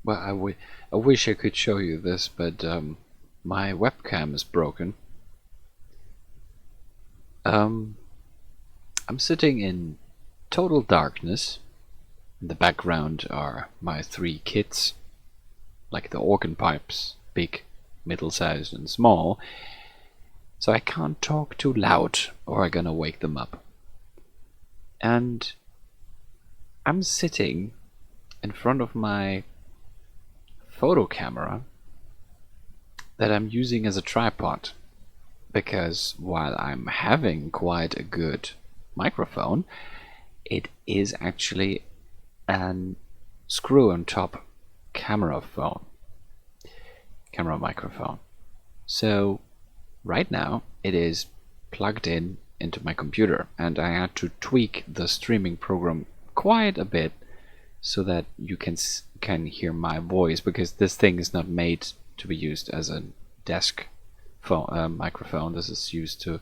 Well, I wish I could show you this, but my webcam is broken. Um, I'm sitting in total darkness. In the background are my three kids, like the organ pipes, big, middle-sized, and small. So I can't talk too loud, or I'm gonna wake them up. And I'm sitting in front of my photo camera that I'm using as a tripod, because while I'm having quite a good microphone, it is actually an screw on top camera microphone. So right now it is plugged in into my computer, and I had to tweak the streaming program quite a bit so that you can hear my voice, because this thing is not made to be used as a desk microphone. This is used to,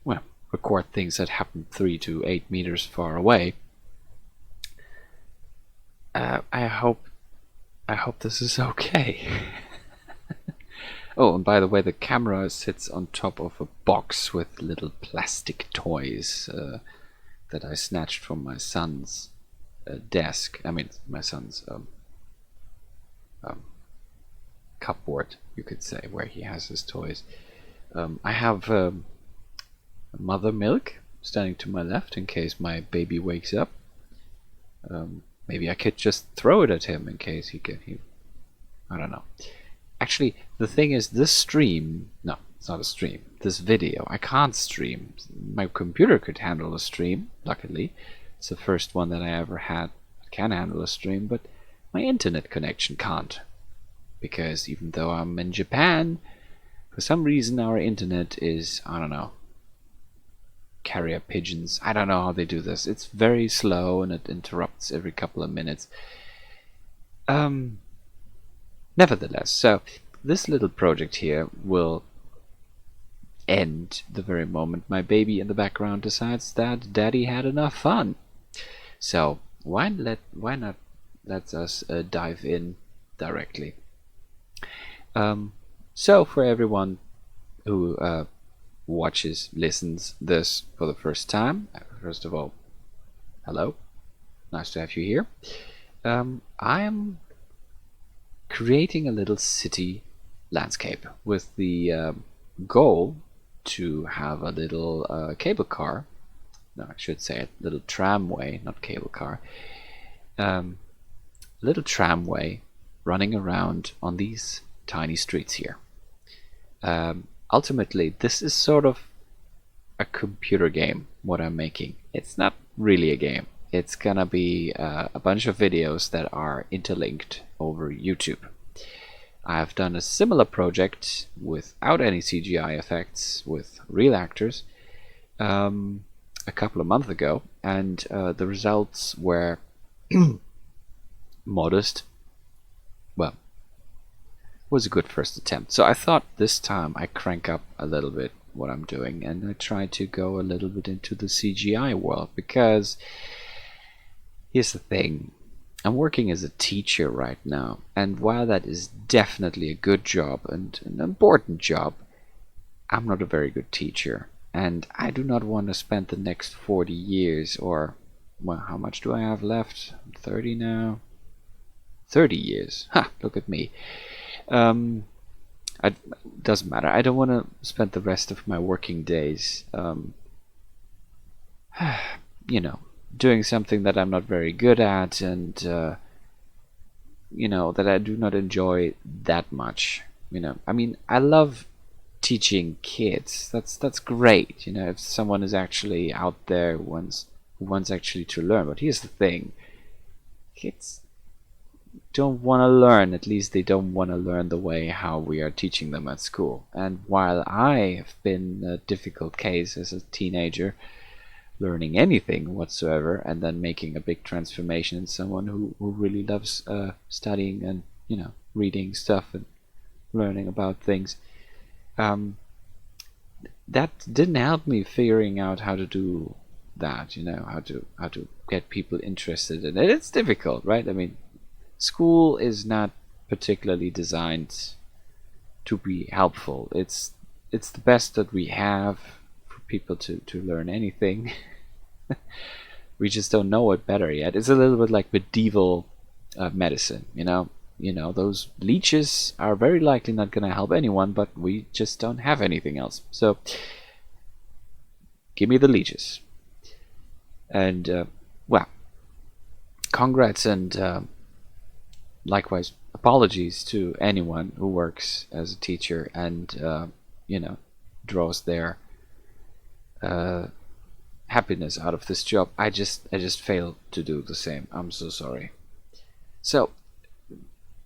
well, record things that happen 3 to 8 meters far away. I hope this is okay. Oh, and by the way, the camera sits on top of a box with little plastic toys that I snatched from my son's desk. I mean, my son's cupboard, you could say, where he has his toys. I have mother milk standing to my left in case my baby wakes up. Maybe I could just throw it at him in case he I don't know. Actually, the thing is, this stream, no, it's not a stream, this video, I can't stream. My computer could handle a stream, luckily. It's the first one that I ever had that can handle a stream, but my internet connection can't. Because even though I'm in Japan, for some reason our internet is, I don't know, carrier pigeons. I don't know how they do this. It's very slow and it interrupts every couple of minutes. Nevertheless, so this little project here will end the very moment my baby in the background decides that daddy had enough fun. So why not let us dive in directly. So for everyone who listens this for the first time, first of all, hello, nice to have you here. I am creating a little city landscape with the goal to have a little cable car. No, I should say a little tramway, not cable car. Little tramway running around on these tiny streets here. Ultimately, this is sort of a computer game, what I'm making. It's not really a game. It's gonna be a bunch of videos that are interlinked over YouTube. I've done a similar project without any CGI effects with real actors a couple of months ago, and the results were modest. Well, was a good first attempt. So I thought this time I crank up a little bit what I'm doing, and I try to go a little bit into the CGI world, because here's the thing. I'm working as a teacher right now, and while that is definitely a good job and an important job, I'm not a very good teacher, and I do not want to spend the next 40 years, or, well, how much do I have left? I'm 30 now. 30 years. Ha! Look at me. It doesn't matter. I don't want to spend the rest of my working days, you know, doing something that I'm not very good at, and you know, that I do not enjoy that much. You know, I mean, I love teaching kids. That's great. You know, if someone is actually out there who wants actually to learn. But here's the thing: kids don't want to learn. At least they don't want to learn the way how we are teaching them at school. And while I have been a difficult case as a teenager, learning anything whatsoever, and then making a big transformation in someone who really loves studying and, you know, reading stuff and learning about things, that didn't help me figuring out how to do that. You know, how to get people interested in it. It's difficult, right? I mean, school is not particularly designed to be helpful. It's the best that we have for people to learn anything. We just don't know it better yet. It's a little bit like medieval medicine, you know. You know, those leeches are very likely not going to help anyone, but we just don't have anything else. So, give me the leeches. And well, congrats and likewise apologies to anyone who works as a teacher and you know, draws their uh, happiness out of this job. I just failed to do the same. I'm so sorry. So,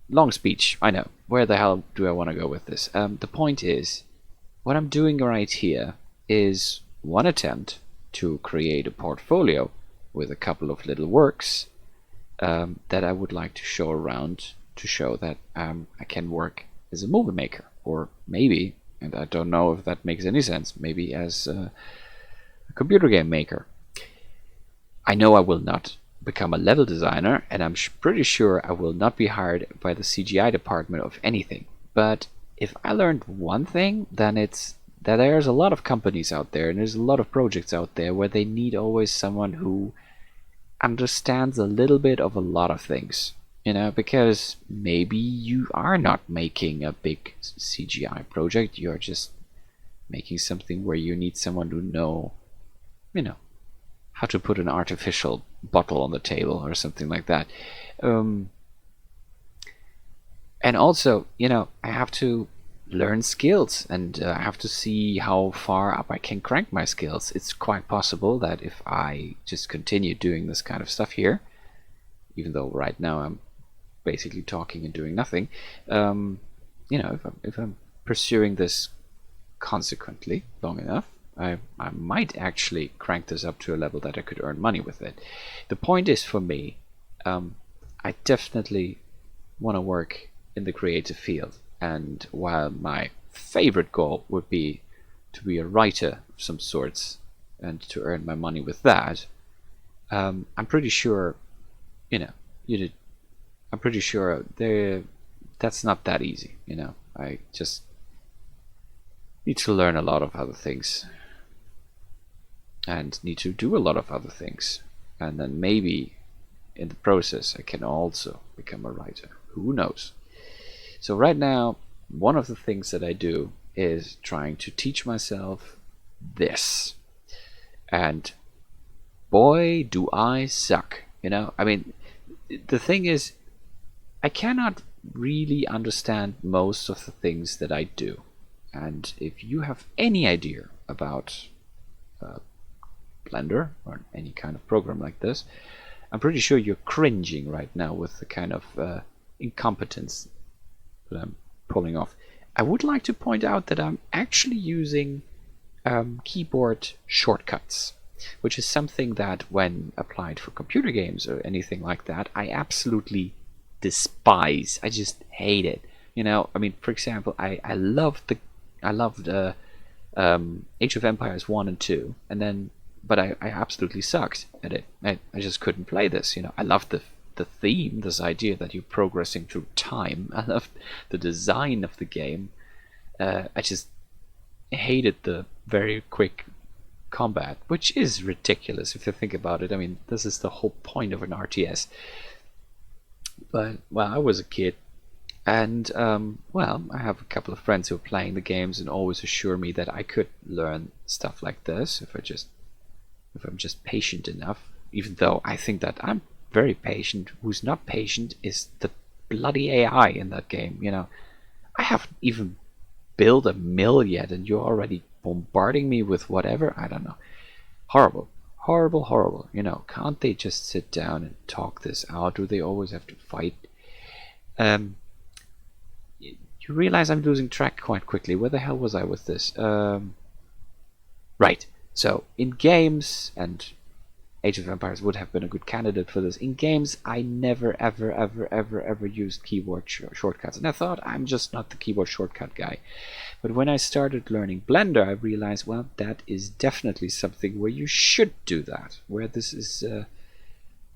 long speech, I know. Where the hell do I want to go with this? The point is, what I'm doing right here is one attempt to create a portfolio with a couple of little works that I would like to show around to show that I can work as a movie maker, or maybe, and I don't know if that makes any sense, maybe as a computer game maker. I know I will not become a level designer, and I'm pretty sure I will not be hired by the CGI department of anything. But if I learned one thing, then it's that there's a lot of companies out there and there's a lot of projects out there where they need always someone who understands a little bit of a lot of things. You know, because maybe you are not making a big CGI project, you're just making something where you need someone to know, you know, how to put an artificial bottle on the table or something like that. Um, and also, you know, I have to learn skills and I have to see how far up I can crank my skills. It's quite possible that if I just continue doing this kind of stuff here, even though right now I'm basically talking and doing nothing, you know, if I'm pursuing this consequently long enough, I might actually crank this up to a level that I could earn money with it. The point is, for me, I definitely want to work in the creative field. And while my favorite goal would be to be a writer of some sorts and to earn my money with that, I'm pretty sure, you know, you did. I'm pretty sure that's not that easy. You know, I just need to learn a lot of other things and need to do a lot of other things, and then maybe in the process I can also become a writer. Who knows? So right now, one of the things that I do is trying to teach myself this, and boy, do I suck. You know, I mean, the thing is, I cannot really understand most of the things that I do. And if you have any idea about uh, Blender or any kind of program like this, I'm pretty sure you're cringing right now with the kind of incompetence that I'm pulling off. I would like to point out that I'm actually using keyboard shortcuts, which is something that when applied for computer games or anything like that, I absolutely despise. I just hate it. You know, I mean, for example, I loved Age of Empires 1 and 2, and then but I absolutely sucked at it. I just couldn't play this. You know, I loved the theme, this idea that you're progressing through time. I loved the design of the game. I just hated the very quick combat, which is ridiculous if you think about it. I mean, this is the whole point of an RTS. But well, I was a kid, and well, I have a couple of friends who are playing the games and always assure me that I could learn stuff like this if I'm just patient enough. Even though I think that I'm very patient. Who's not patient is the bloody AI in that game. You know, I haven't even built a mill yet, and you're already bombarding me with whatever. I don't know. Horrible. Horrible, horrible. You know, can't they just sit down and talk this out? Do they always have to fight? Um, you realize I'm losing track quite quickly. Where the hell was I with this? Right. So, in games, and Age of Empires would have been a good candidate for this. In games, I never, ever, ever, ever, ever used keyboard shortcuts. And I thought, I'm just not the keyboard shortcut guy. But when I started learning Blender, I realized, well, that is definitely something where you should do that. Where this is,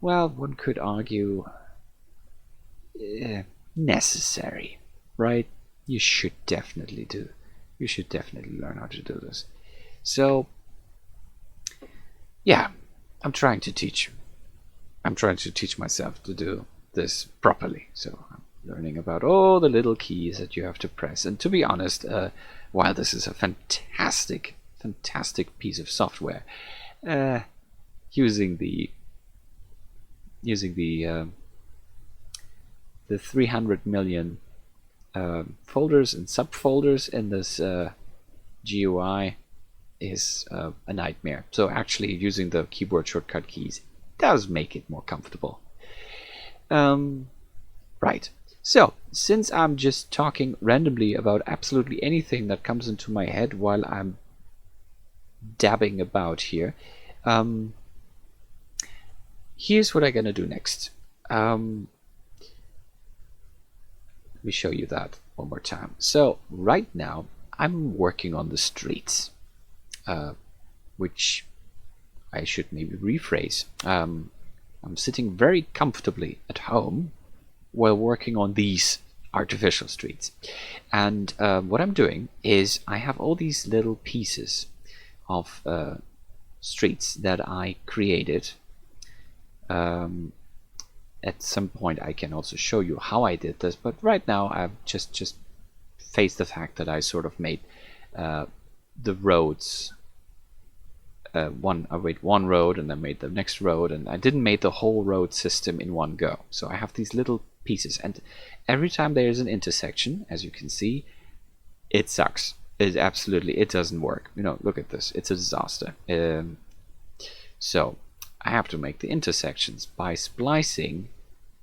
well, one could argue, necessary, right? You should definitely do. You should definitely learn how to do this. So, yeah, I'm trying to teach. I'm trying to teach myself to do this properly. So I'm learning about all the little keys that you have to press. And to be honest, while this is a fantastic piece of software, using the 300 million folders and subfolders in this GUI is a nightmare. So actually using the keyboard shortcut keys does make it more comfortable. Right. So, since I'm just talking randomly about absolutely anything that comes into my head while I'm dabbing about here, here's what I'm gonna do next. Let me show you that one more time. So, right now, I'm working on the streets, which I should maybe rephrase. I'm sitting very comfortably at home while working on these artificial streets. And what I'm doing is I have all these little pieces of streets that I created. At some point I can also show you how I did this, but right now I've just faced the fact that I sort of made the roads I made one road and then made the next road, and I didn't make the whole road system in one go. So I have these little pieces, and every time there is an intersection, as you can see, it sucks. It doesn't work. You know, look at this. It's a disaster. So I have to make the intersections by splicing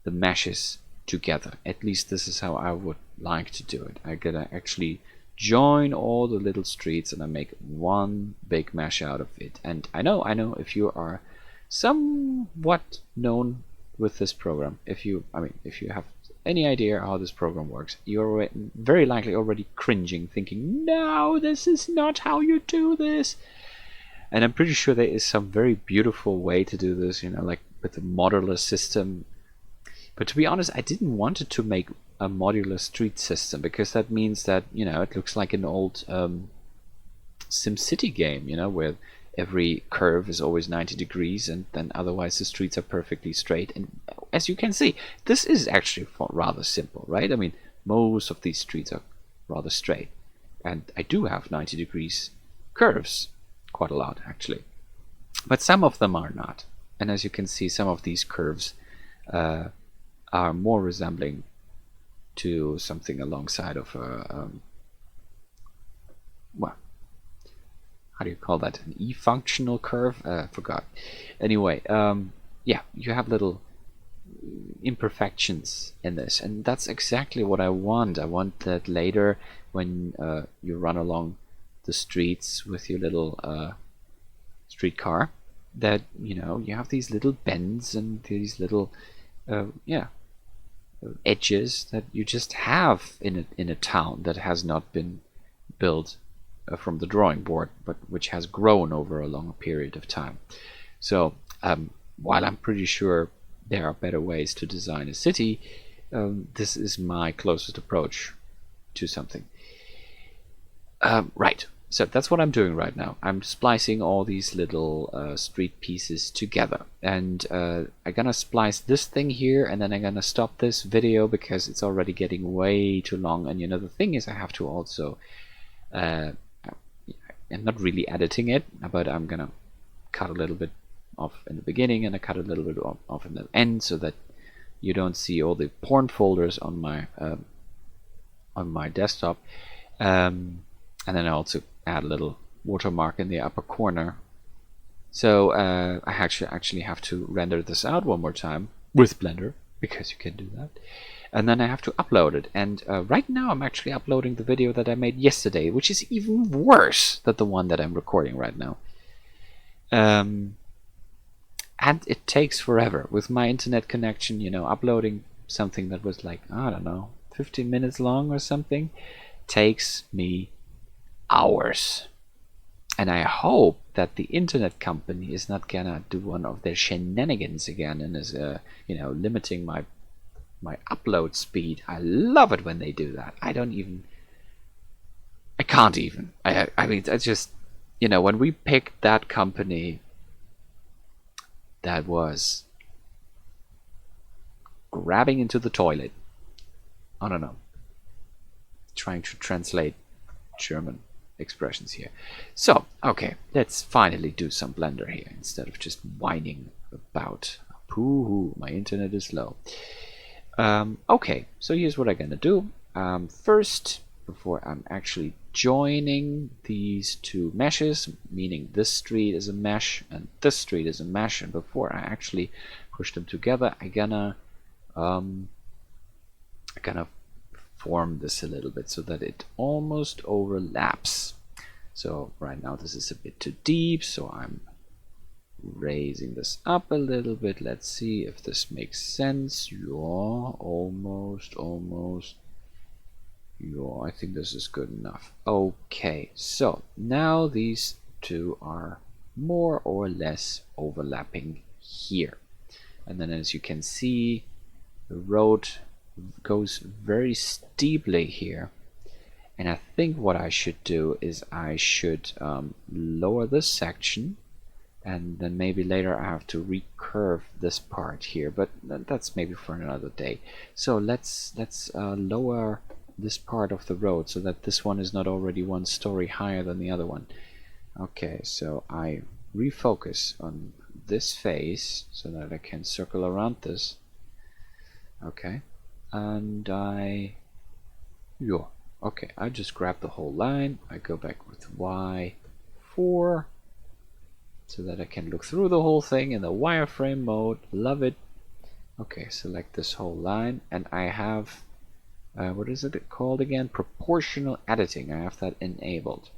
the meshes together. At least this is how I would like to do it. I'm gonna actually join all the little streets and I make one big mesh out of it. And I know if you are somewhat known with this program, if you have any idea how this program works, you're very likely already cringing, thinking, no, this is not how you do this. And I'm pretty sure there is some very beautiful way to do this, you know, like with the modular system. But to be honest, I didn't want it to make a modular street system, because that means that, you know, it looks like an old SimCity game, you know, where every curve is always 90 degrees and then otherwise the streets are perfectly straight. And as you can see, this is actually rather simple, right? I mean, most of these streets are rather straight, and I do have 90 degrees curves, quite a lot actually, but some of them are not. And as you can see, some of these curves are more resembling to something alongside of a well, how do you call that, an E-functional curve? Forgot. Anyway, yeah, you have little imperfections in this, and that's exactly what I want. I want that later when you run along the streets with your little streetcar, that, you know, you have these little bends and these little edges that you just have in a town that has not been built from the drawing board, but which has grown over a long period of time. So while I'm pretty sure there are better ways to design a city, this is my closest approach to something. Right, so that's what I'm doing right now. I'm splicing all these little street pieces together, and I'm gonna splice this thing here, and then I'm gonna stop this video because it's already getting way too long. And you know, the thing is, I have to also I'm not really editing it, but I'm gonna cut a little bit off in the beginning and I cut a little bit off in the end, so that you don't see all the porn folders on my desktop. And then I also add a little watermark in the upper corner. So I actually have to render this out one more time with Blender, because you can do that. And then I have to upload it. And right now I'm actually uploading the video that I made yesterday, which is even worse than the one that I'm recording right now. And it takes forever. With my internet connection, you know, uploading something that was like, I don't know, 15 minutes long or something, takes me hours. And I hope that the internet company is not gonna do one of their shenanigans again and is you know, limiting my my upload speed. I love it when they do that. I can't even. I mean, it's just, you know, when we picked that company that was grabbing into the toilet, I don't know, trying to translate German expressions here. So, okay, let's finally do some Blender here instead of just whining about, pooh, my internet is slow. Okay, so here's what I'm gonna do. First, before I'm actually joining these two meshes, meaning this street is a mesh and this street is a mesh, and before I actually push them together, I'm gonna form this a little bit so that it almost overlaps. So right now this is a bit too deep, so I'm raising this up a little bit. Let's see if this makes sense. Yeah, almost. Yeah, I think this is good enough. Okay, so now these two are more or less overlapping here. And then as you can see, the road goes very steeply here. And I think what I should do is I should lower this section, and then maybe later I have to recurve this part here, but that's maybe for another day. So let's lower this part of the road so that this one is not already one story higher than the other one. Okay, so I refocus on this face so that I can circle around this. Okay, and okay, I just grab the whole line. I go back with Y4 so that I can look through the whole thing in the wireframe mode. Love it. Okay, select this whole line, and I have what is it called again? Proportional editing. I have that enabled.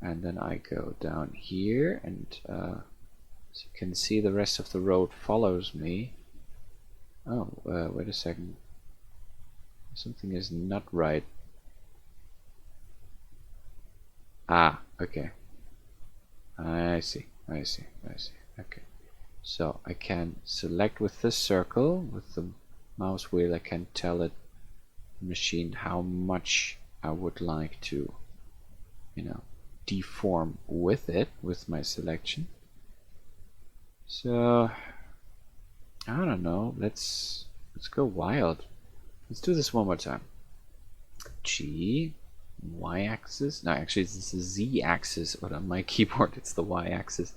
And then I go down here, and as you can see, the rest of the road follows me. Oh, wait a second. Something is not right. Ah, okay. I see. Okay. So I can select with this circle, with the mouse wheel, I can tell it, the machine, how much I would like to, you know, deform with it, with my selection. So I don't know, let's go wild. Let's do this one more time. G, y-axis. No, actually it's the z-axis, but on my keyboard it's the y-axis.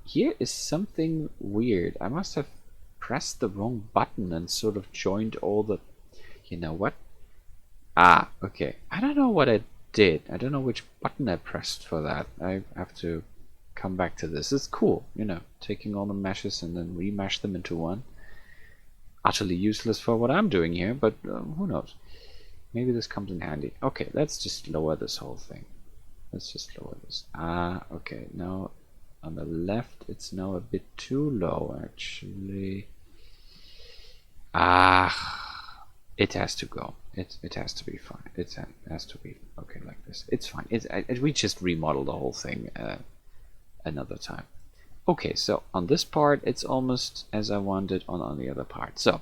Here is something weird. I must have pressed the wrong button and sort of joined all the... You know what? Ah, okay. I don't know what I did. I don't know which button I pressed for that. I have to come back to this. It's cool, you know, taking all the meshes and then remesh them into one. Utterly useless for what I'm doing here, but who knows? Maybe this comes in handy. Okay, let's just lower this whole thing. Let's just lower this. Ah, okay. Now on the left, it's now a bit too low, actually. Ah, it has to go. It has to be fine. It has to be okay like this. It's fine. We just remodel the whole thing another time. Okay, so on this part, it's almost as I wanted on the other part. So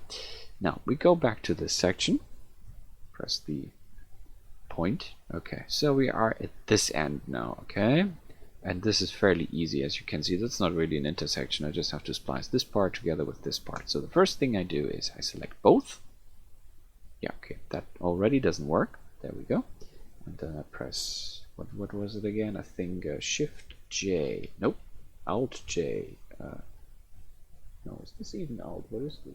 now we go back to this section. Press the point. Okay, so we are at this end now. Okay, and this is fairly easy, as you can see. That's not really an intersection. I just have to splice this part together with this part. So the first thing I do is I select both. Yeah, okay, that already doesn't work. There we go. And then I press, what was it again? I think Shift J. Nope, Alt J. No, is this even Alt? What is this?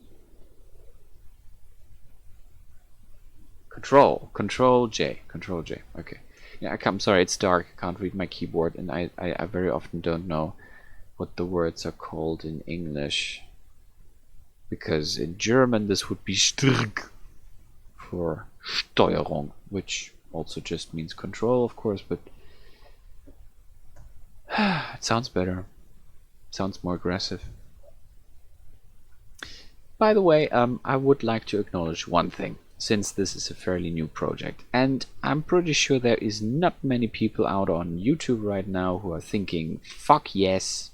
Control J. Okay. Yeah, I'm sorry, it's dark. I can't read my keyboard, and I very often don't know what the words are called in English. Because in German this would be Strg for Steuerung, which also just means control, of course, but it sounds better. Sounds more aggressive. By the way, I would like to acknowledge one thing, since this is a fairly new project, and I'm pretty sure there is not many people out on YouTube right now who are thinking, fuck yes.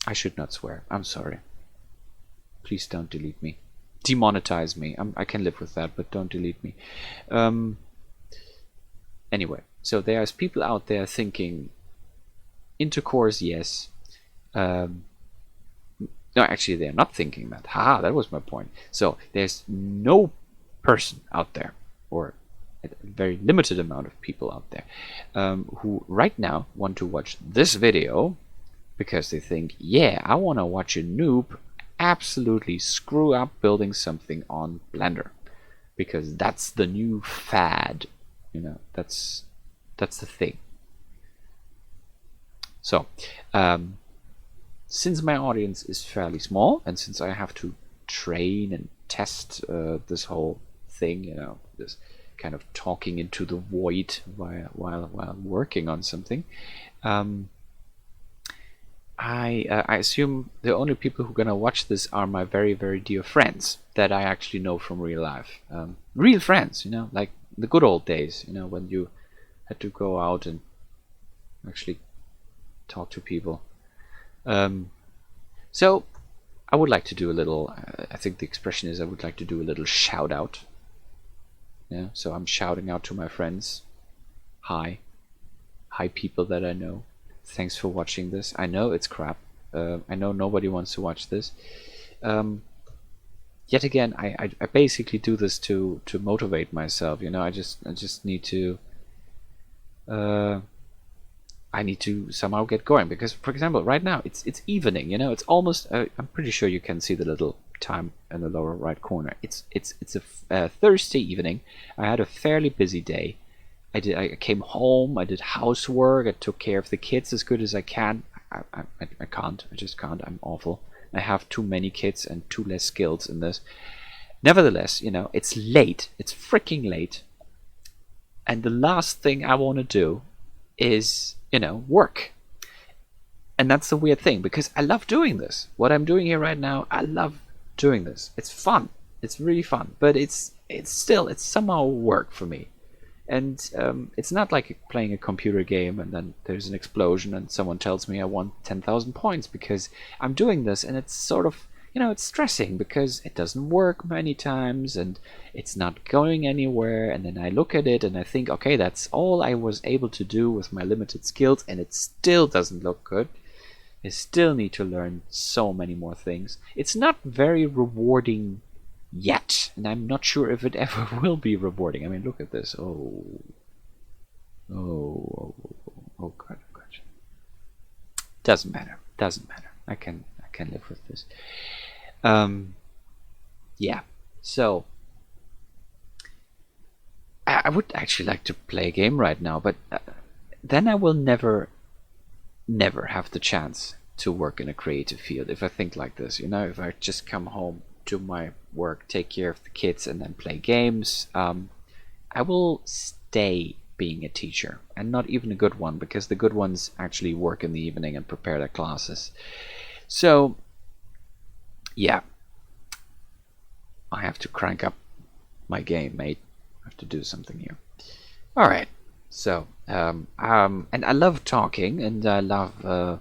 I should not swear. I'm sorry. Please don't delete me. Demonetize me. I can live with that, but don't delete me. Anyway, so there's people out there thinking intercourse, yes. No, actually, they're not thinking that. Haha, that was my point. So there's no person out there, or a very limited amount of people out there, who right now want to watch this video because they think, yeah, I want to watch a noob absolutely screw up building something on Blender, because that's the new fad. You know, that's the thing. So, since my audience is fairly small, and since I have to train and test this whole thing, you know, this kind of talking into the void while working on something, I assume the only people who are gonna watch this are my very, very dear friends that I actually know from real life. Real friends, you know, like the good old days, you know, when you had to go out and actually talk to people. So I would like to do a little, I think the expression is I would like to do a little shout out. Yeah, so I'm shouting out to my friends. Hi people that I know. Thanks for watching this. I know it's crap. I know nobody wants to watch this. Yet again, I basically do this to motivate myself. You know, I just need to. I need to somehow get going, because, for example, right now it's evening. You know, it's almost. I'm pretty sure you can see the little time in the lower right corner. It's a Thursday evening. I had a fairly busy day. I came home. I did housework. I took care of the kids as good as I can. I can't. I just can't. I'm awful. I have too many kids and too less skills in this. Nevertheless, you know, it's late. It's freaking late. And the last thing I want to do is, you know, work. And that's the weird thing, because I love doing this. What I'm doing here right now, I love doing this. It's fun. It's really fun. But it's somehow work for me. And it's not like playing a computer game and then there's an explosion and someone tells me I want 10,000 points, because I'm doing this, and it's sort of, you know, it's stressing because it doesn't work many times and it's not going anywhere. And then I look at it and I think, okay, that's all I was able to do with my limited skills, and it still doesn't look good. I still need to learn so many more things. It's not very rewarding yet, and I'm not sure if it ever will be rewarding. I mean, look at this. Oh god, oh god. Doesn't matter. I can live with this. Yeah. So I would actually like to play a game right now, but then I will never have the chance to work in a creative field if I think like this. You know, if I just come home, do my work, take care of the kids, and then play games, I will stay being a teacher, and not even a good one, because the good ones actually work in the evening and prepare their classes. So yeah, I have to crank up my game, mate. I have to do something here. All right. So and I love talking, and I love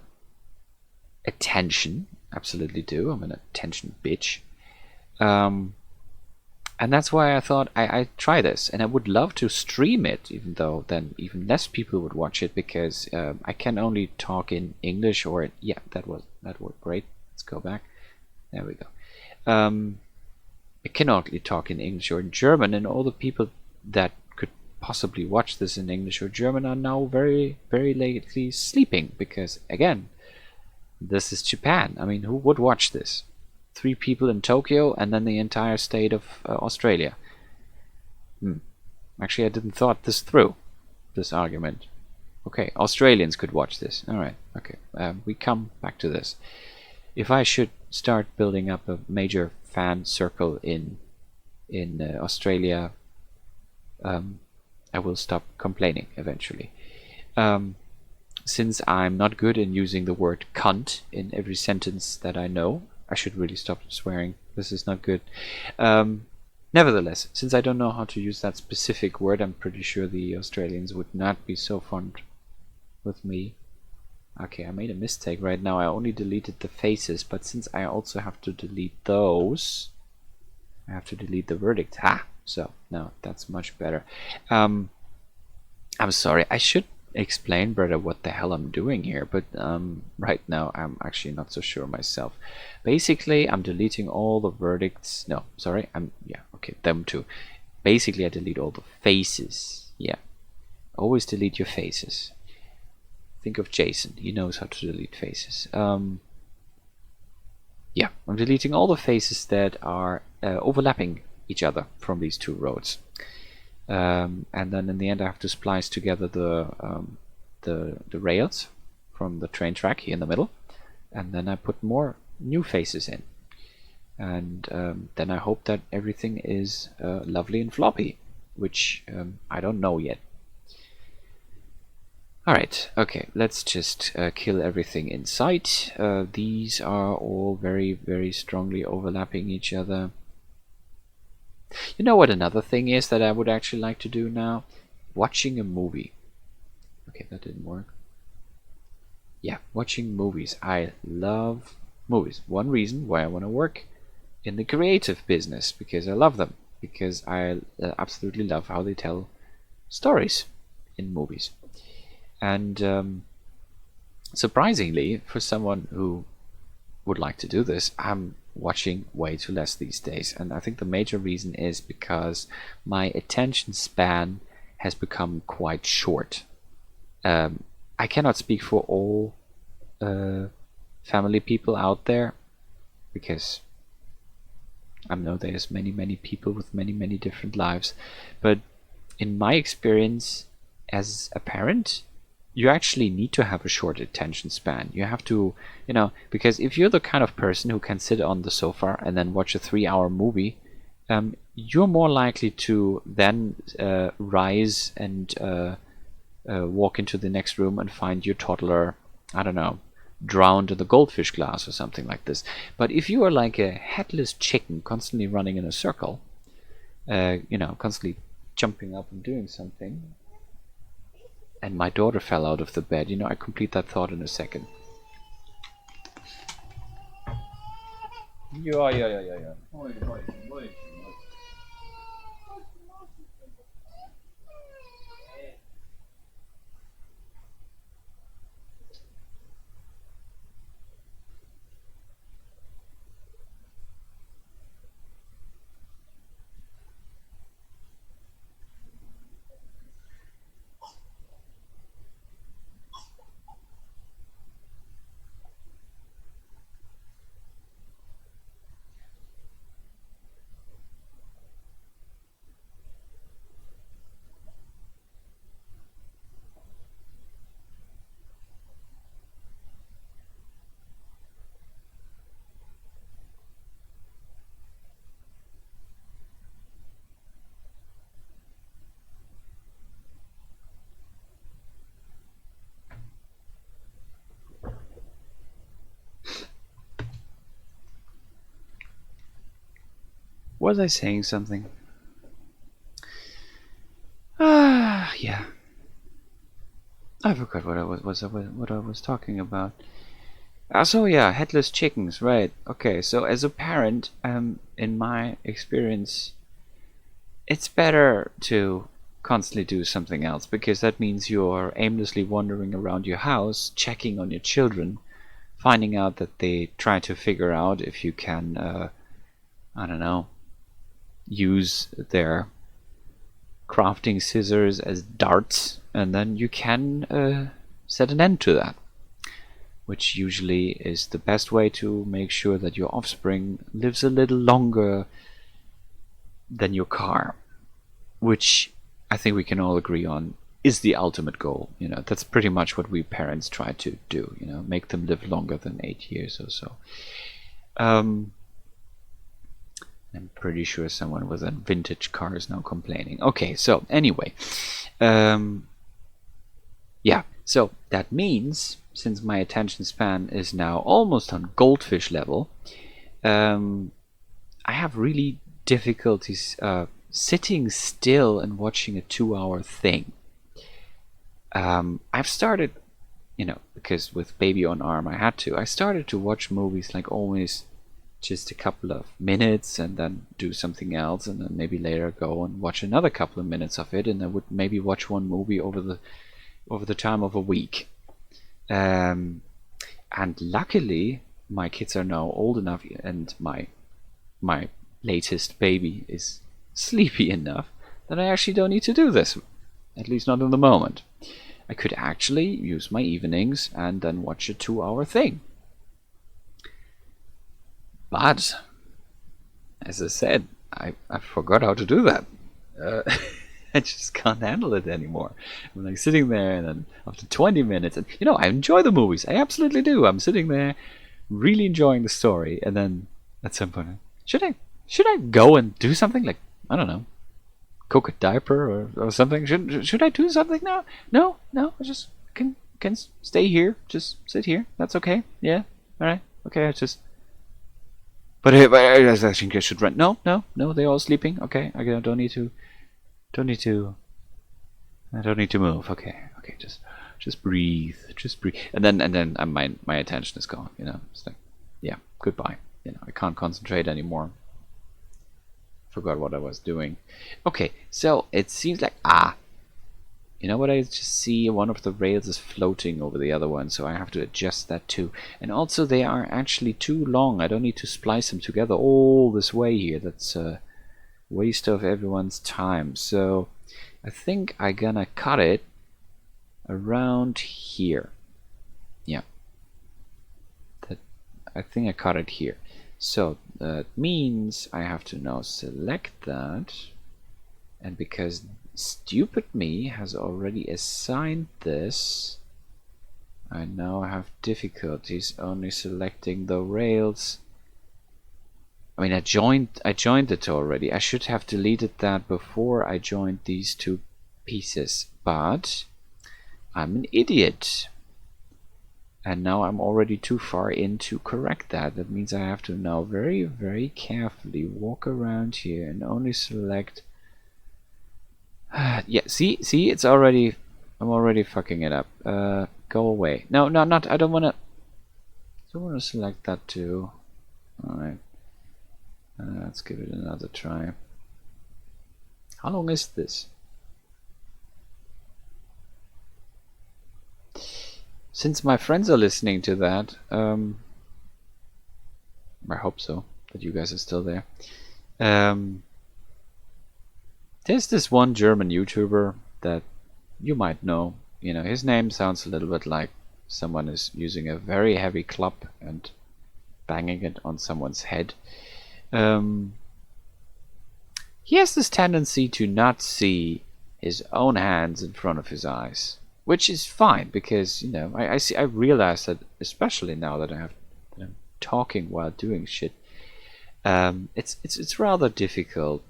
attention. Absolutely do. I'm an attention bitch. And that's why I thought I'd try this, and I would love to stream it, even though then even less people would watch it, because I can only talk in English, or yeah, that worked great. Let's go back. There we go. I can only talk in English or in German, and all the people that could possibly watch this in English or German are now very, very lately sleeping, because again, this is Japan. I mean, who would watch this? 3 people in Tokyo, and then the entire state of Australia. Actually, I didn't thought this through, this argument. Okay, Australians could watch this. All right. Okay, we come back to this. If I should start building up a major fan circle in Australia, I will stop complaining eventually. Since I'm not good in using the word cunt in every sentence that I know, I should really stop swearing. This is not good. Nevertheless, since I don't know how to use that specific word, I'm pretty sure the Australians would not be so fond with me. Okay, I made a mistake right now. I only deleted the faces, but since I also have to delete those, I have to delete the verdict. Ha! So, no, that's much better. I'm sorry, I should explain better what the hell I'm doing here, but right now I'm actually not so sure myself. Basically, I'm deleting all the verdicts. No, sorry, yeah, okay, them too. Basically, I delete all the faces. Yeah, always delete your faces. Think of Jason, he knows how to delete faces. Yeah, I'm deleting all the faces that are overlapping each other from these two roads. And then in the end I have to splice together the rails from the train track here in the middle, and then I put more new faces in, and then I hope that everything is lovely and floppy, which I don't know yet. Alright, okay, let's just kill everything in sight. These are all very, very strongly overlapping each other. You know what another thing is that I would actually like to do now? Watching a movie. Okay, that didn't work. Yeah, watching movies. I love movies. One reason why I want to work in the creative business, because I love them. Because I absolutely love how they tell stories in movies. And surprisingly, for someone who would like to do this, I'm watching way too less these days. And I think the major reason is because my attention span has become quite short. I cannot speak for all family people out there, because I know there's many people with many different lives, but in my experience as a parent, you actually need to have a short attention span. You have to, because if you're the kind of person who can sit on the sofa and then watch a 3-hour movie, you're more likely to then rise and walk into the next room and find your toddler, I don't know, drowned in the goldfish glass or something like this. But if you are like a headless chicken constantly running in a circle, constantly jumping up and doing something, and my daughter fell out of the bed, I complete that thought in a second. Yeah. Was I saying something? Yeah. I forgot what I was talking about. So yeah, headless chickens, right? Okay, so as a parent, in my experience, it's better to constantly do something else, because that means you're aimlessly wandering around your house, checking on your children, finding out that they try to figure out if you can, I don't know, use their crafting scissors as darts, and then you can set an end to that, which usually is the best way to make sure that your offspring lives a little longer than your car, which I think we can all agree on is the ultimate goal. That's pretty much what we parents try to do, make them live longer than 8 years or so. I'm pretty sure someone with a vintage car is now complaining. Okay, so anyway, yeah, so that means, since my attention span is now almost on goldfish level, I have really difficulties sitting still and watching a 2-hour thing. I've started, because with baby on arm I started to watch movies like always just a couple of minutes and then do something else, and then maybe later go and watch another couple of minutes of it, and I would maybe watch one movie over the time of a week. And luckily, my kids are now old enough, and my latest baby is sleepy enough that I actually don't need to do this, at least not in the moment. I could actually use my evenings and then watch a 2-hour thing. But, as I said, I forgot how to do that. I just can't handle it anymore. I'm like sitting there, and then after 20 minutes, and I enjoy the movies. I absolutely do. I'm sitting there, really enjoying the story, and then at some point, should I go and do something, like, I don't know, cook a diaper or something? Should I do something now? No. I just can stay here. Just sit here. That's okay. Yeah. All right. Okay. I just. But I think I should run. No. They're all sleeping. Okay. I don't need to. I don't need to move. Okay. Just breathe. And then my attention is gone. It's like, yeah, goodbye. I can't concentrate anymore. Forgot what I was doing. Okay, so it seems like you know what? I just see one of the rails is floating over the other one, so I have to adjust that too. And also, they are actually too long. I don't need to splice them together all this way here. That's a waste of everyone's time. So I think I'm gonna cut it around here. Yeah, I think I cut it here. So that means I have to now select that, and because stupid me has already assigned this, I now have difficulties only selecting the rails. I mean, I joined it already. I should have deleted that before I joined these two pieces, but I'm an idiot. And now I'm already too far in to correct that. That means I have to now very, very carefully walk around here and only select. Yeah, see, it's already. I'm already fucking it up. Go away. No, not. I don't wanna. Select that too. All right. Let's give it another try. How long is this? Since my friends are listening to that, I hope so, that you guys are still there. There's this one German YouTuber that you might know. His name sounds a little bit like someone is using a very heavy club and banging it on someone's head. He has this tendency to not see his own hands in front of his eyes. Which is fine, because I realize that, especially now that I'm talking while doing shit. It's rather difficult.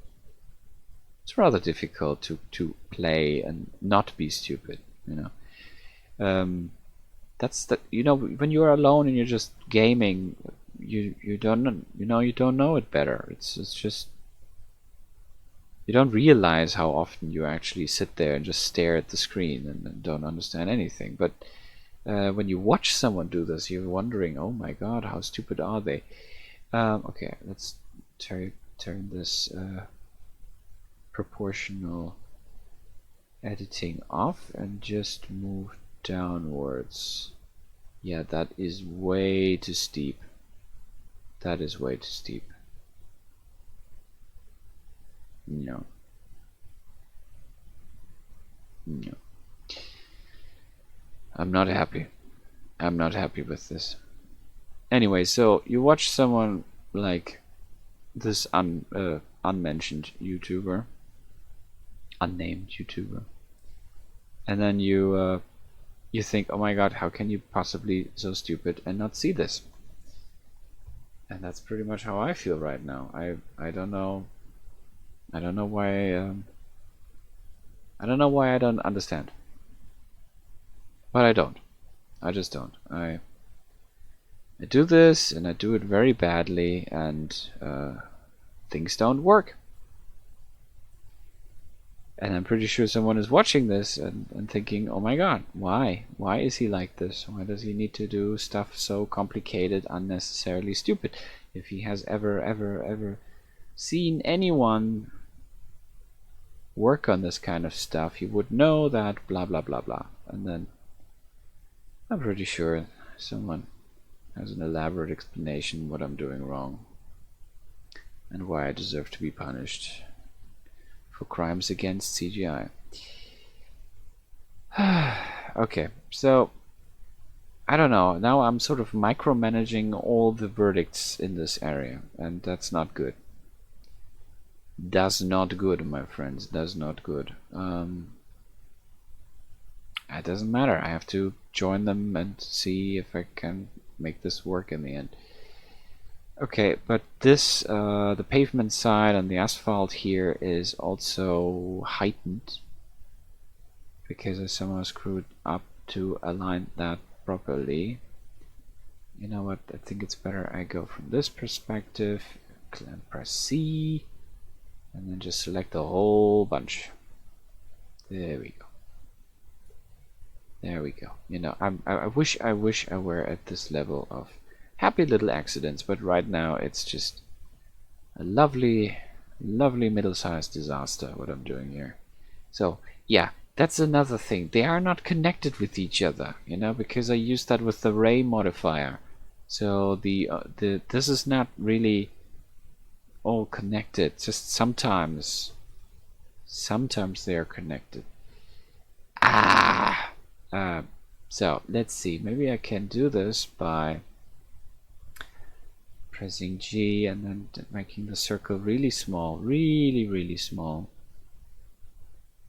It's rather difficult to play and not be stupid. That's when you're alone and you're just gaming, you don't know it better. It's just. You don't realize how often you actually sit there and just stare at the screen and don't understand anything. But when you watch someone do this, you're wondering, oh my god, how stupid are they? Okay, let's turn this proportional editing off and just move downwards. Yeah, that is way too steep. That is way too steep. No. I'm not happy. I'm not happy with this. Anyway, so you watch someone like this unmentioned YouTuber, unnamed YouTuber, and then you think, oh my god, how can you possibly so stupid and not see this? And that's pretty much how I feel right now. I don't know. I don't know why. I don't know why I don't understand. But I don't. I just don't. I do this, and I do it very badly, and things don't work. And I'm pretty sure someone is watching this and thinking, oh my god, why? Why is he like this? Why does he need to do stuff so complicated, unnecessarily stupid? If he has ever seen anyone work on this kind of stuff, he would know that blah blah blah blah. And then I'm pretty sure someone has an elaborate explanation what I'm doing wrong and why I deserve to be punished for crimes against CGI. Okay, so I don't know. Now I'm sort of micromanaging all the verdicts in this area, and that's not good. Does not good, my friends. Does not good. It doesn't matter. I have to join them and see if I can make this work in the end. Okay, but this, the pavement side and the asphalt here is also heightened because I somehow screwed up to align that properly. You know what? I think it's better I go from this perspective, and press C, and then just select the whole bunch. There we go. There we go. You know, I wish I were at this level of happy little accidents, but right now it's just a lovely middle-sized disaster what I'm doing here. So yeah, that's another thing. They are not connected with each other, you know, because I used that with the ray modifier. So this is not really all connected. Just sometimes they are connected. So let's see. Maybe I can do this by pressing G and then making the circle really small, really small.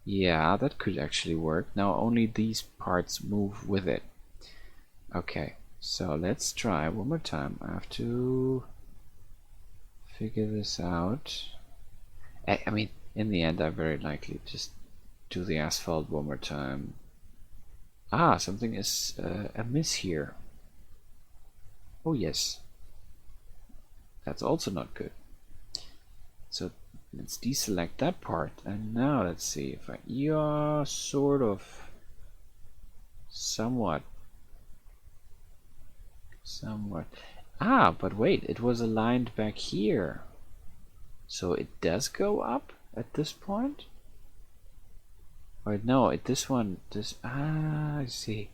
Yeah, that could actually work. Now only these parts move with it. Okay, so let's try one more time. I have to figure this out. I mean, in the end, I very likely just do the asphalt one more time. Ah, something is amiss here. Oh yes. That's also not good. So let's deselect that part, and now let's see if I, yeah, sort of, somewhat. Ah, but wait, it was aligned back here. So it does go up at this point? Or no, I see.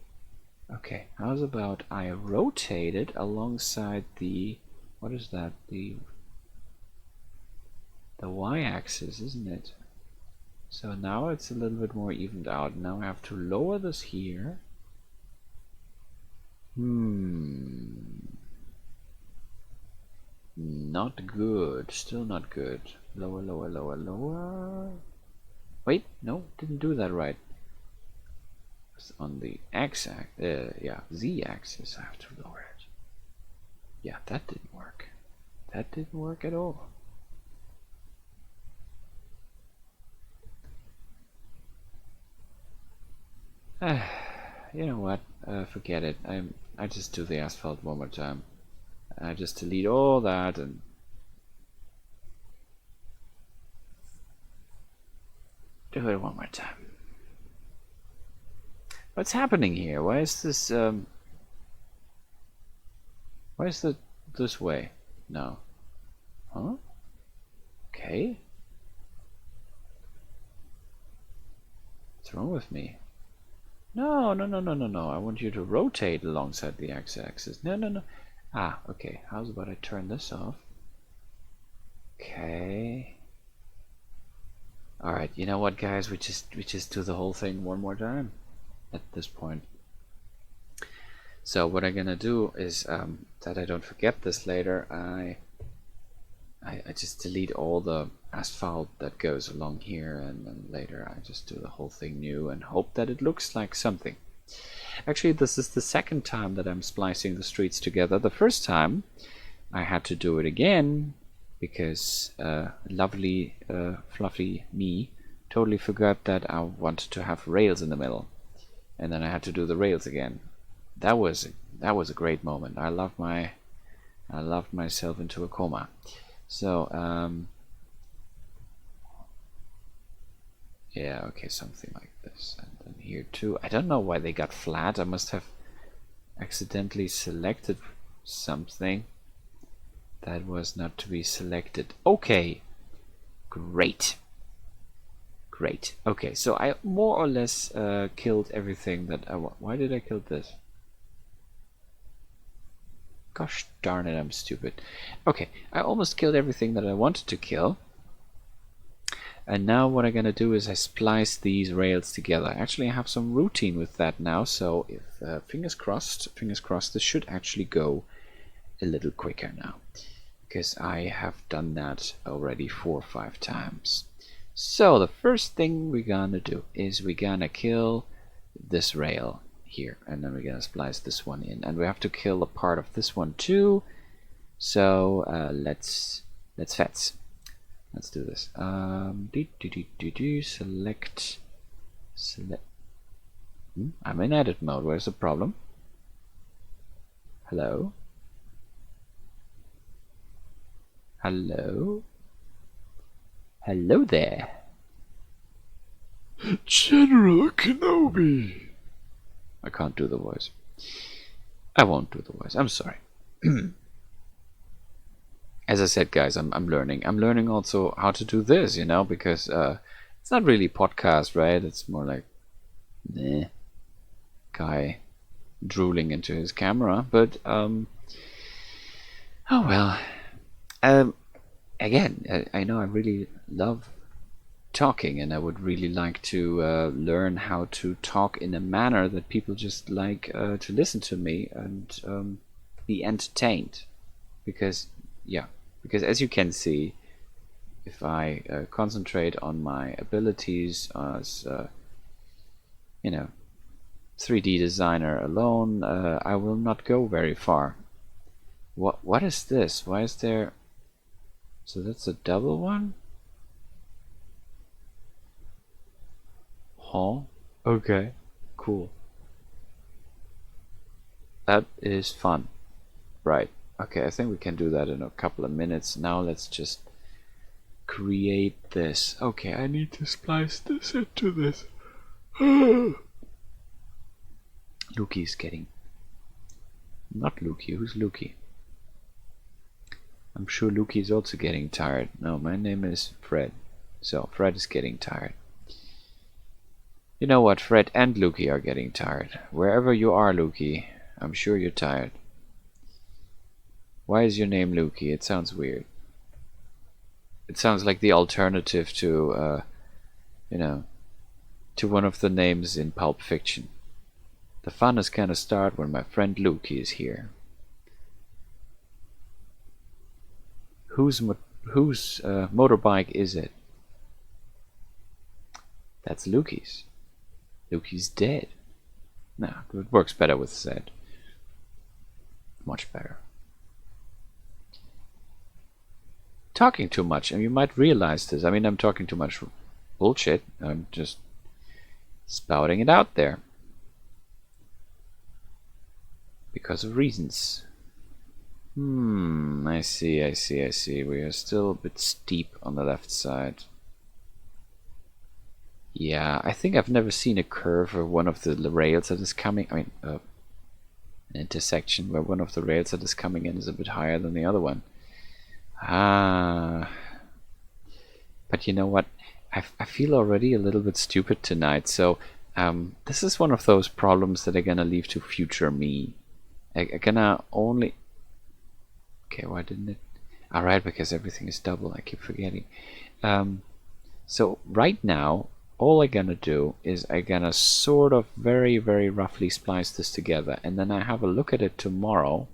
Okay, how's about I rotate it alongside the, what is that, the y-axis, isn't it? So now it's a little bit more evened out. Now I have to lower this here. Not good. Still not good. Lower. Wait, no, didn't do that right. It's on the x-axis, yeah, z-axis. I have to lower it. Yeah, that didn't work. That didn't work at all. You know what? Forget it. I just do the asphalt one more time. I just delete all that and do it one more time. What's happening here? Why is this why is it this way? No. Huh? Okay. What's wrong with me? No. I want you to rotate alongside the x-axis. No. Ah, okay. How's about I turn this off? Okay. Alright, you know what, guys? We just do the whole thing one more time at this point. So what I'm gonna do is that I don't forget this later, I just delete all the asphalt that goes along here, and then later I just do the whole thing new and hope that it looks like something. Actually, this is the second time that I'm splicing the streets together. The first time I had to do it again because lovely fluffy me totally forgot that I wanted to have rails in the middle, and then I had to do the rails again. That was a great moment. I loved myself into a coma. So Yeah, okay, something like this. And then here too. I don't know why they got flat. I must have accidentally selected something that was not to be selected. Okay, great. Great. Okay, so I more or less killed everything that I want. Why did I kill this? Gosh darn it, I'm stupid. Okay, I almost killed everything that I wanted to kill. And now what I'm gonna do is I splice these rails together. Actually, I have some routine with that now, so if fingers crossed, this should actually go a little quicker now, because I have done that already 4 or 5 times. So the first thing we're gonna do is we're gonna kill this rail here, and then we're gonna splice this one in, and we have to kill a part of this one too. So let's fetch. Let's do this. Select. I'm in edit mode. Where's the problem? Hello? Hello? Hello there. General Kenobi. I can't do the voice. I won't do the voice. I'm sorry. As I said, guys, I'm learning. I'm learning also how to do this, you know, because it's not really podcast, right? It's more like guy drooling into his camera. But oh well. Again, I know I really love talking, and I would really like to learn how to talk in a manner that people just like to listen to me and be entertained. Because as you can see, if I concentrate on my abilities as 3D designer alone, I will not go very far. What is this? Why is there? So that's a double one? Huh? Okay, cool. That is fun. Right. Okay, I think we can do that in a couple of minutes. Now let's just create this. Okay, I need to splice this into this. Lukey's getting... Not Lukey, who's Lukey? I'm sure Lukey is also getting tired. No, my name is Fred. So, Fred is getting tired. You know what, Fred and Lukey are getting tired. Wherever you are, Lukey, I'm sure you're tired. Why is your name Lukey? It sounds weird. It sounds like the alternative to, to one of the names in Pulp Fiction. The fun is gonna start when my friend Lukey is here. Whose motorbike is it? That's Lukey's. Lukey's dead. No, it works better with Z. Much better. Talking too much, and you might realize this. I mean, I'm talking too much bullshit. I'm just spouting it out there. Because of reasons. I see. We are still a bit steep on the left side. Yeah, I think I've never seen a curve or one of the rails that is coming. I mean, an intersection where one of the rails that is coming in is a bit higher than the other one. But you know what? I feel already a little bit stupid tonight. So this is one of those problems that I'm gonna leave to future me. I'm gonna only... Okay, why didn't it? Alright, because everything is double. I keep forgetting. So right now, all I'm gonna do is I'm gonna sort of very, very roughly splice this together, and then I have a look at it tomorrow,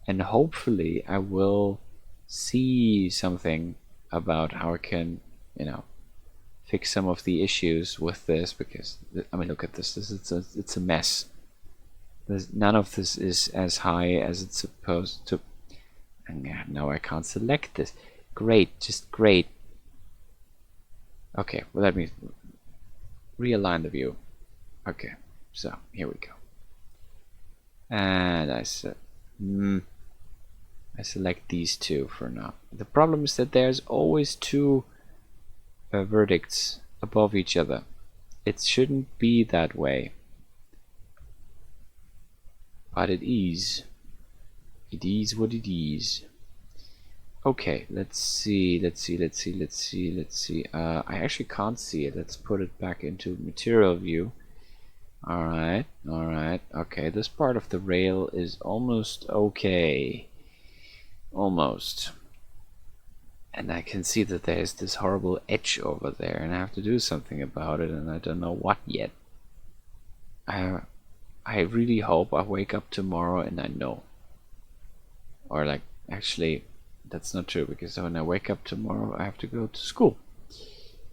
and hopefully I will see something about how I can, fix some of the issues with this, because I mean, look at this. It's a mess. None of this is as high as it's supposed to. And now I can't select this. Great, just great. Okay, well, let me realign the view. Okay, so here we go. And I select these two for now. The problem is that there's always two verdicts above each other. It shouldn't be that way. But it is. It is what it is. Okay, let's see. I actually can't see it. Let's put it back into material view. Alright. Okay, this part of the rail is almost okay. Almost. And I can see that there's this horrible edge over there, and I have to do something about it, and I don't know what yet. I really hope I wake up tomorrow and I know. Or like, actually, that's not true, because when I wake up tomorrow I have to go to school.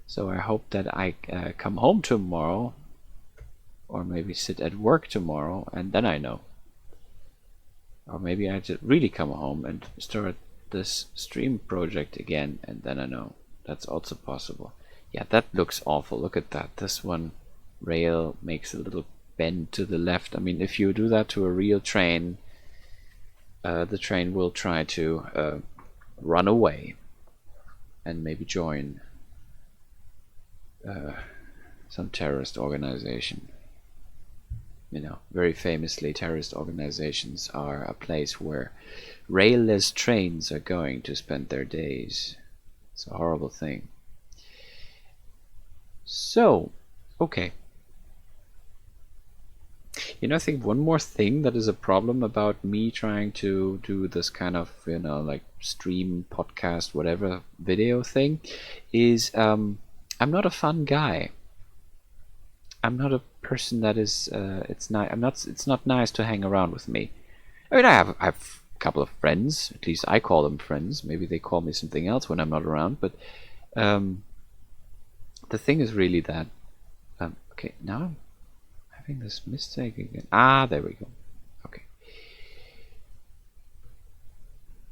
So I hope that I come home tomorrow, or maybe sit at work tomorrow, and then I know. Or maybe I just really come home and start this stream project again, and then I know. That's also possible. Yeah, that looks awful. Look at that. This one rail makes a little bend to the left. I mean, if you do that to a real train, the train will try to run away and maybe join some terrorist organization. You know, very famously, terrorist organizations are a place where railless trains are going to spend their days. It's a horrible thing. So, okay. You know, I think one more thing that is a problem about me trying to do this kind of, you know, like stream, podcast, whatever video thing is I'm not a fun guy. I'm not a person that is it's not nice to hang around with me. I mean, I have a couple of friends, at least I call them friends. Maybe they call me something else when I'm not around, but the thing is really that okay, now I'm having this mistake again. Ah, there we go. Okay.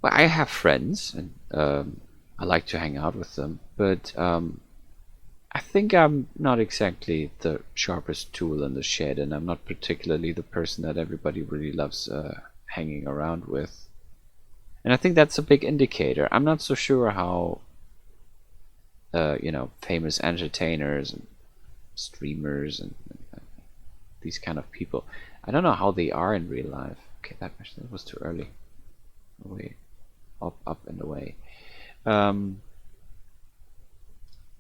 Well, I have friends, and I like to hang out with them, but I think I'm not exactly the sharpest tool in the shed, and I'm not particularly the person that everybody really loves hanging around with. And I think that's a big indicator. I'm not so sure how you know, famous entertainers and streamers and these kind of people, I don't know how they are in real life. Okay, that was too early. Away, up and away.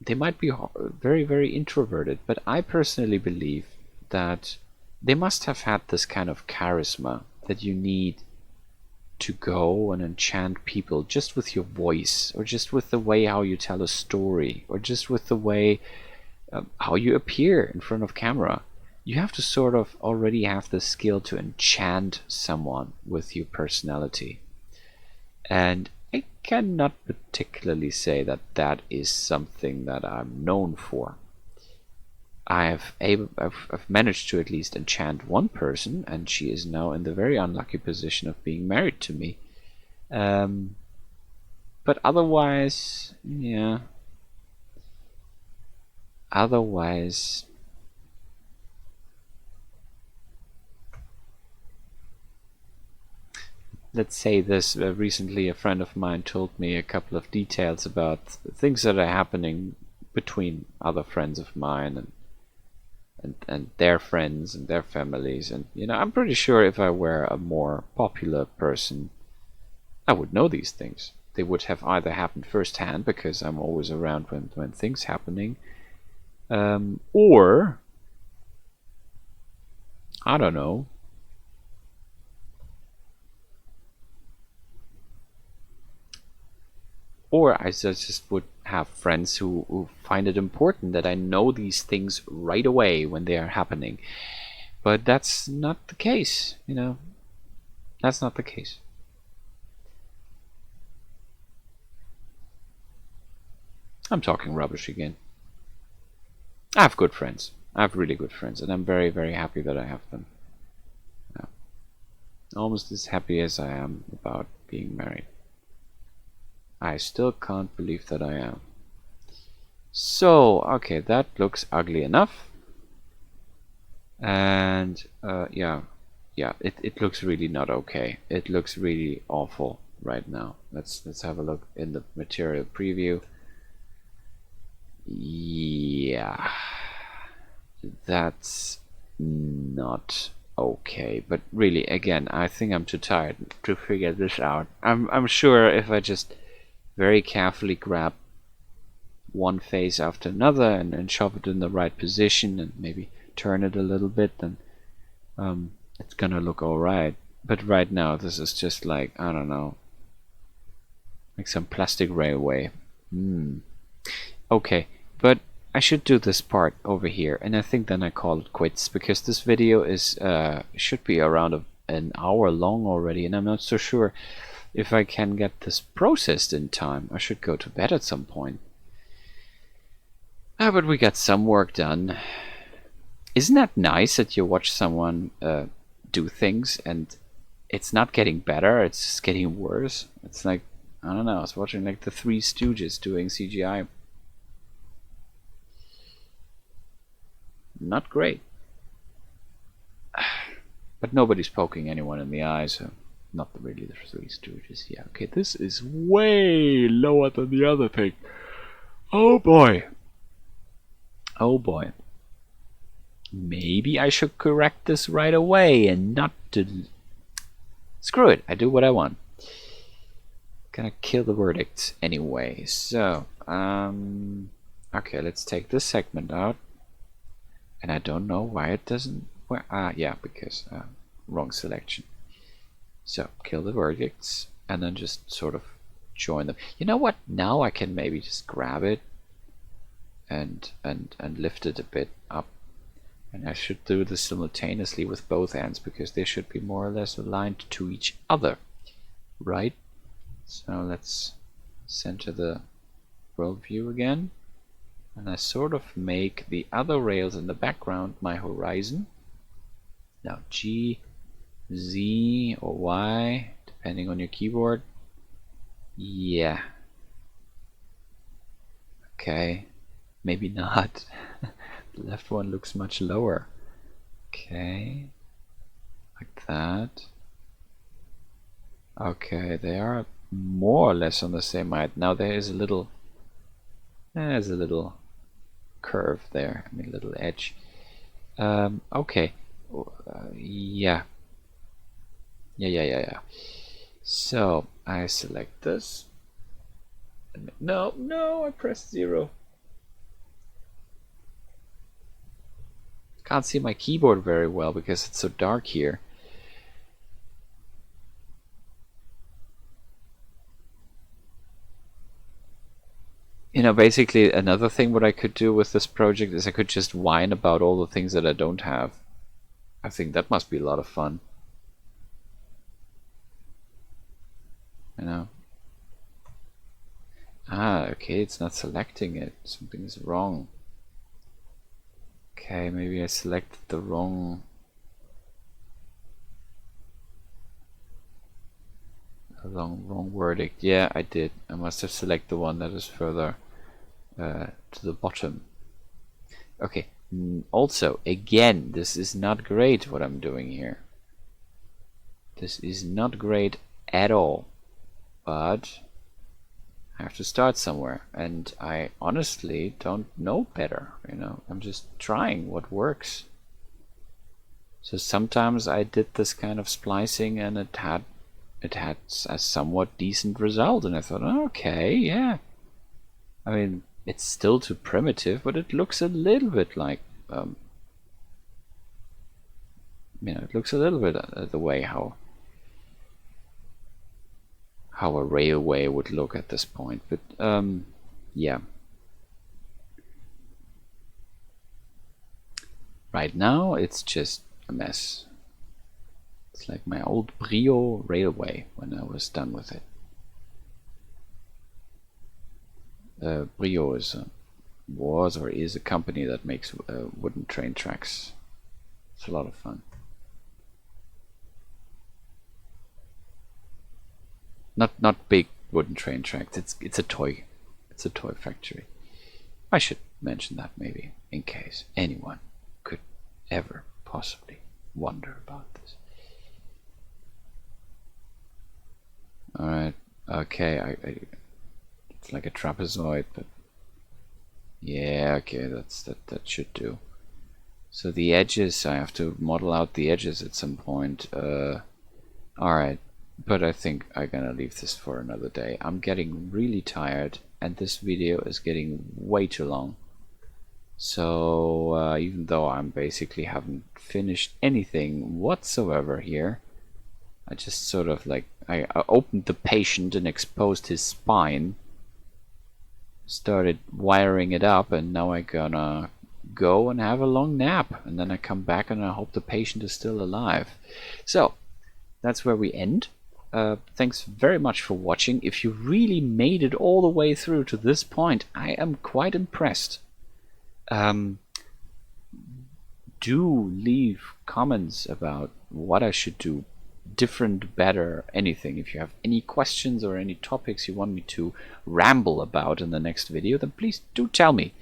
They might be very, very introverted, but I personally believe that they must have had this kind of charisma that you need to go and enchant people just with your voice, or just with the way how you tell a story, or just with the way how you appear in front of camera. You have to sort of already have the skill to enchant someone with your personality. And I cannot particularly say that that is something that I'm known for. I've managed to at least enchant one person, and she is now in the very unlucky position of being married to me. But otherwise, yeah. Otherwise, let's say this, recently a friend of mine told me a couple of details about things that are happening between other friends of mine and their friends and their families, and you know, I'm pretty sure if I were a more popular person, I would know these things. They would have either happened firsthand, because I'm always around when things happening, or I don't know, or I just would have friends who find it important that I know these things right away when they are happening. But that's not the case, you know. That's not the case. I'm talking rubbish again. I have good friends. I have really good friends, and I'm very, very happy that I have them. Yeah. Almost as happy as I am about being married. I still can't believe that I am. So, okay, that looks ugly enough. And yeah, it looks really not okay. It looks really awful right now. Let's have a look in the material preview. Yeah, that's not okay. But really, again, I think I'm too tired to figure this out. I'm sure if I just very carefully grab one face after another and shove it in the right position and maybe turn it a little bit, then it's gonna look alright. But right now, this is just like, I don't know, like some plastic railway. Okay, but I should do this part over here, and I think then I call it quits, because this video is should be around an hour long already, and I'm not so sure if I can get this processed in time. I should go to bed at some point. But we got some work done. Isn't that nice that you watch someone do things and it's not getting better, it's just getting worse? It's like, I don't know, I was watching like the Three Stooges doing CGI. Not great. But nobody's poking anyone in the eye, so not really the Three Stooges. Yeah, okay, this is way lower than the other thing. Oh boy. Oh boy. Maybe I should correct this right away and not to... Screw it, I do what I want. Gonna kill the verdict anyway. So, okay, let's take this segment out. And I don't know why it doesn't... yeah, because wrong selection. So, kill the verdicts and then just sort of join them. You know what? Now I can maybe just grab it and lift it a bit up. And I should do this simultaneously with both ends, because they should be more or less aligned to each other, right? So let's center the world view again, and I sort of make the other rails in the background my horizon. Now G, Z or Y, depending on your keyboard. Yeah. Okay, maybe not. The left one looks much lower. Okay, like that. Okay, they are more or less on the same height. Now there's a little curve there, I mean little edge. Okay, yeah. So I select this. No, I pressed 0. Can't see my keyboard very well because it's so dark here. You know, basically another thing what I could do with this project is I could just whine about all the things that I don't have. I think that must be a lot of fun. You know. Okay, it's not selecting it. Something is wrong. Okay, maybe I selected the wrong... wrong verdict. Yeah, I did. I must have selected the one that is further to the bottom. Okay, also, again, this is not great what I'm doing here. This is not great at all. But I have to start somewhere, and I honestly don't know better, you know. I'm just trying what works. So sometimes I did this kind of splicing and it had a somewhat decent result, and I thought, okay, yeah. I mean, it's still too primitive, but it looks a little bit like, you know, it looks a little bit the way how a railway would look at this point. But yeah. Right now it's just a mess. It's like my old Brio railway when I was done with it. Brio was or is a company that makes wooden train tracks. It's a lot of fun. Not big wooden train tracks. It's a toy factory. I should mention that maybe in case anyone could ever possibly wonder about this. Alright, okay, it's like a trapezoid, but Yeah, okay, that should do. So the edges, I have to model out the edges at some point. Alright, but I think I'm gonna leave this for another day. I'm getting really tired, and this video is getting way too long. So even though I'm basically haven't finished anything whatsoever here, I just sort of like I opened the patient and exposed his spine, started wiring it up, and now I'm gonna go and have a long nap, and then I come back and I hope the patient is still alive. So that's where we end. Thanks very much for watching. If you really made it all the way through to this point, I am quite impressed. Do leave comments about what I should do different, better, anything. If you have any questions or any topics you want me to ramble about in the next video, then please do tell me.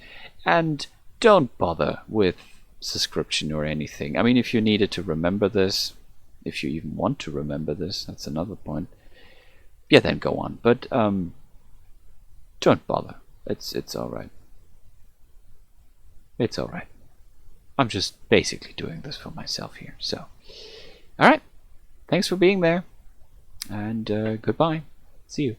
And don't bother with subscription or anything. I mean, if you needed to remember this, if you even want to remember this, that's another point. Yeah, then go on. But don't bother. It's all right. It's all right. I'm just basically doing this for myself here. So, all right. Thanks for being there, and goodbye. See you.